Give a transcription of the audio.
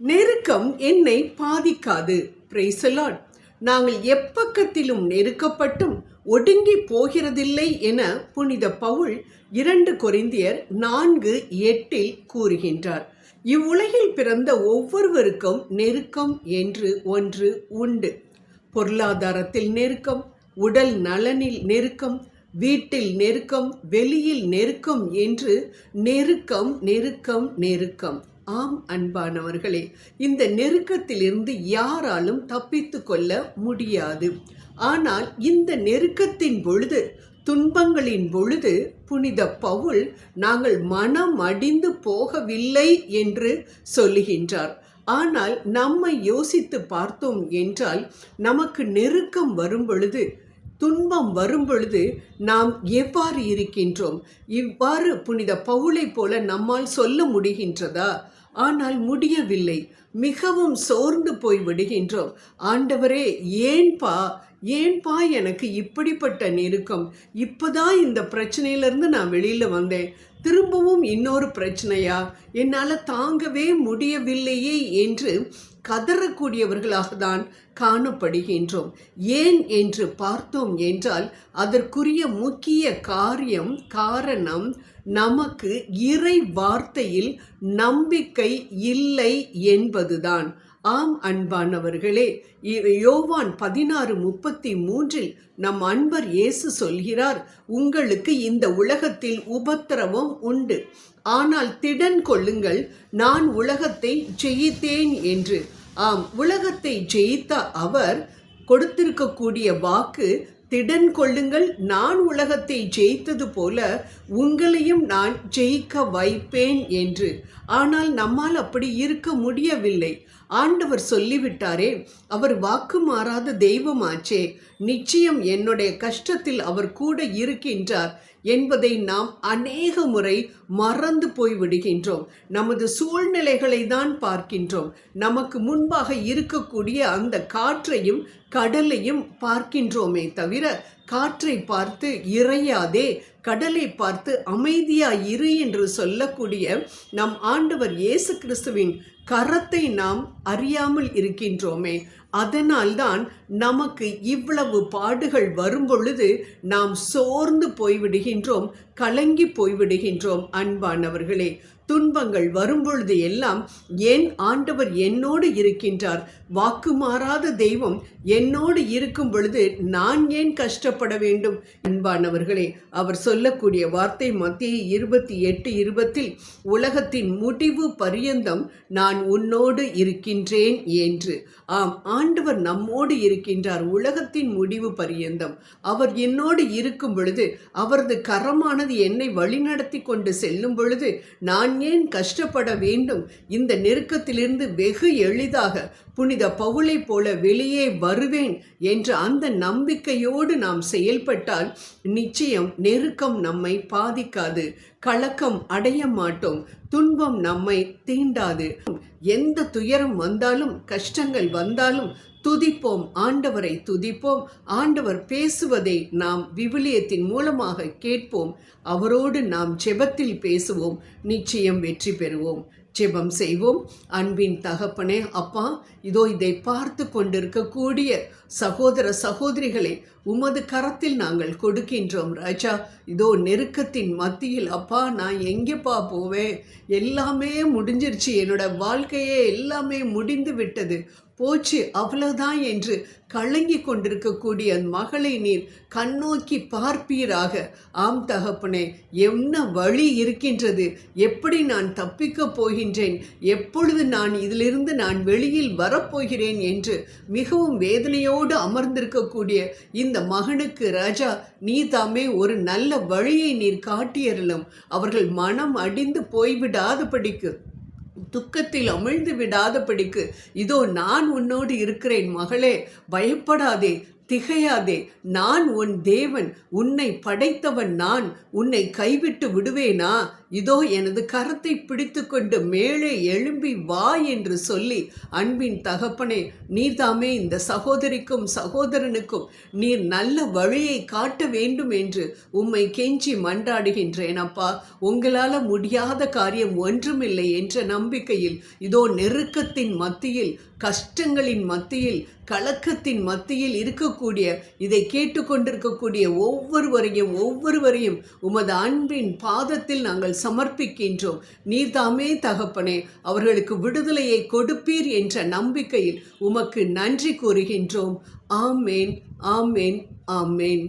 நெருக்கம் என்னை பாதிக்காது. Praise the Lord. நாங்கள் எப்பக்கத்திலும் நெருக்கப்பட்டும் ஒடுங்கி போகிறதில்லை என புனித பவுல் 2 கொரிந்தியர் 4:8 கூறுகின்றார். இவ்வுலகில் பிறந்த ஒவ்வொருவருக்கும் நெருக்கம் என்று ஒன்று உண்டு. பொருளாதாரத்தில் நெருக்கம், உடல் நலனில் நெருக்கம், வீட்டில் நெருக்கம், வெளியில் நெருக்கம் என்று நெருக்கம் நெருக்கம் நெருக்கம். ஆம் அன்பானவர்களே, இந்த நெருக்கத்திலிருந்து யாராலும் தப்பித்து கொள்ள முடியாது. ஆனால் இந்த நெருக்கத்தின் பொழுது, துன்பங்களின் பொழுது புனித பவுல் நாங்கள் மனம் அடிந்து போகவில்லை என்று சொல்லுகின்றார். ஆனால் நம்மை யோசித்து பார்த்தோம் என்றால், நமக்கு நெருக்கம் வரும் பொழுது, துன்பம் வரும் பொழுது நாம் எவ்வாறு இருக்கின்றோம்? இவ்வாறு புனித பவுலை போல நம்மால் சொல்ல முடிகின்றதா? ஆனால் முடியவில்லை. மிகவும் சோர்ந்து போய் விடுகின்றோம். ஆண்டவரே, ஏன்பா எனக்கு இப்படிப்பட்ட நெருக்கம்? இப்போதான் இந்த பிரச்சனையிலேருந்து நான் வெளியில் வந்தேன், திரும்பவும் இன்னொரு பிரச்சனையா? என்னால் தாங்கவே முடியவில்லையே என்று கதறக்கூடியவர்களாக தான் காணப்படுகின்றோம். ஏன் என்று பார்த்தோம் என்றால், அதற்குரிய முக்கிய காரணம் நமக்கு இறை வார்த்தையில் நம்பிக்கை இல்லை என்பதுதான். ஆம் அன்பானவர்களே, யோவான் 16:33 நம் அன்பர் இயேசு சொல்கிறார், உங்களுக்கு இந்த உலகத்தில் உபத்திரவம் உண்டு, ஆனால் திடன் கொள்ளுங்கள், நான் உலகத்தை ஜெயித்தேன் என்று. ஆம், உலகத்தை ஜெயித்த அவர் கொடுத்திருக்கக்கூடிய வாக்கு, திடன் கொள்ளுங்கள், நான் உலகத்தை ஜெயித்தது போல உங்களையும் நான் ஜெயிக்க வைப்பேன் என்று. ஆனால் நம்மால் அப்படி இருக்க முடியவில்லை. ஆண்டவர் சொல்லிவிட்டாரே, அவர் வாக்கு மாறாத தெய்வமாச்சே, நிச்சயம் என்னுடைய கஷ்டத்தில் அவர் கூட இருக்கின்றார் என்பதை நாம் அநேக முறை மறந்து போய் விடுகின்றோம். நமது சூழ்நிலைகளை தான் பார்க்கின்றோம். நமக்கு முன்பாக இருக்கக்கூடிய அந்த காற்றையும் கடலையும் பார்க்கின்றோமே தவிர, காற்றை பார்த்து இறையாதே, கடலை பார்த்து அமைதியாயிரு என்று சொல்லக்கூடிய நம் ஆண்டவர் இயேசு கிறிஸ்துவின் கரத்தை நாம் அறியாமல் இருக்கின்றோமே. அதனால்தான் நமக்கு இவ்வளவு பாடுகள் வரும் பொழுது நாம் சோர்ந்து போய்விடுகின்றோம், கலங்கி போய்விடுகின்றோம். அன்பானவர்களே, துன்பங்கள் வரும்பொழுது எல்லாம் என் ஆண்டவர் என்னோடு இருக்கின்றார், வாக்கு மாறாத தெய்வம் என்னோடு இருக்கும் பொழுது நான் ஏன் கஷ்டப்பட வேண்டும்? அன்பானவர்களே, அவர் சொல்லக்கூடிய வார்த்தை மத்தேயு 28:20 உலகத்தின் முடிவு பரியந்தம் நான் உன்னோடு இருக்கின்றேன் என்று. ஆம், ஆண்டவர் நம்மோடு இருக்கின்றார் உலகத்தின் முடிவு பரியந்தம். அவர் என்னோடு இருக்கும் பொழுது, அவரது கரமானது என்னை வழிநடத்தி கொண்டு செல்லும் பொழுது நான் ஏன் கஷ்டப்பட வேண்டும்? இந்த நெருக்கத்திலிருந்து வெகு எளிதாக புனித பவுலை போல வெளியே வருவேன் என்ற அந்த நம்பிக்கையோடு நாம் செயல்பட்டால் நிச்சயம் நெருக்கம் நம்மை பாதிக்காது, கலக்கம் அடைய மாட்டோம், துன்பம் நம்மை தீண்டாது. எந்த துயரம் வந்தாலும், கஷ்டங்கள் வந்தாலும் துதிப்போம், ஆண்டவரை துதிப்போம். ஆண்டவர் பேசுவதை நாம் விவிலியத்தின் மூலமாக கேட்போம். அவரோடு நாம் ஜெபத்தில் பேசுவோம், நிச்சயம் வெற்றி பெறுவோம். ஜெபம் செய்வோம். அன்பின் தகப்பனே, அப்பா, இதோ இதை பார்த்து கொண்டிருக்கக்கூடிய சகோதர சகோதரிகளை உமது கரத்தில் நாங்கள் கொடுக்கின்றோம் ராஜா. இதோ நெருக்கத்தின் மத்தியில் அப்பா, நான் எங்கேப்பா போவேன்? எல்லாமே முடிஞ்சிருச்சு, என்னோட வாழ்க்கையே எல்லாமே முடிந்து விட்டது, போச்சு, அவ்வளவுதான் என்று கலங்கி கொண்டிருக்கக்கூடிய மகளை நீர் கண்ணோக்கி பார்ப்பீராக. ஆம் தகப்பனே, என்ன வழி இருக்கின்றது? எப்படி நான் தப்பிக்கப் போகின்றேன்? எப்பொழுது நான் இதிலிருந்து நான் வெளியில் வரப்போகிறேன் என்று மிகவும் வேதனையோடு அமர்ந்திருக்கக்கூடிய இந்த மகனுக்கு ராஜா, நீ தாமே ஒரு நல்ல வழியை நீர் காட்டியறலும். அவர்கள் மனம் அடிந்து போய்விடாதபடிக்கு, துக்கத்தில் அமிழ்ந்து விடாதபடிக்கு இதோ நான் உன்னோடு இருக்கிறேன் மகளே, பயப்படாதே, திகையாதே, நான் உன் தேவன், உன்னை படைத்தவன் நான், உன்னை கைவிட்டு விடுவேனா? இதோ எனது கரத்தை பிடித்து கொண்டு மேலே எழும்பி வா என்று சொல்லி, அன்பின் தகப்பனே, நீர்தாமே இந்த சகோதரிக்கும் சகோதரனுக்கும் நீர் நல்ல வழியை காட்ட வேண்டும் என்று உம்மை கெஞ்சி மன்றாடுகின்றேன் அப்பா. உங்களால் முடியாத காரியம் ஒன்றுமில்லை என்ற நம்பிக்கையில் இதோ நெருக்கத்தின் மத்தியில், கஷ்டங்களின் மத்தியில், கலக்கத்தின் மத்தியில் இருக்கக்கூடிய, இதை கேட்டுக்கொண்டிருக்கக்கூடிய ஒவ்வொருவரையும் உமது அன்பின் பாதத்தில் நாங்கள் சமர்ப்பிக்கின்றோம். நீர்தாமே தகப்பனே, அவர்களுக்கு விடுதலையை கொடுப்பீர் என்ற நம்பிக்கையில் உமக்கு நன்றி கூறுகின்றோம். ஆமேன், ஆமேன், ஆமேன்.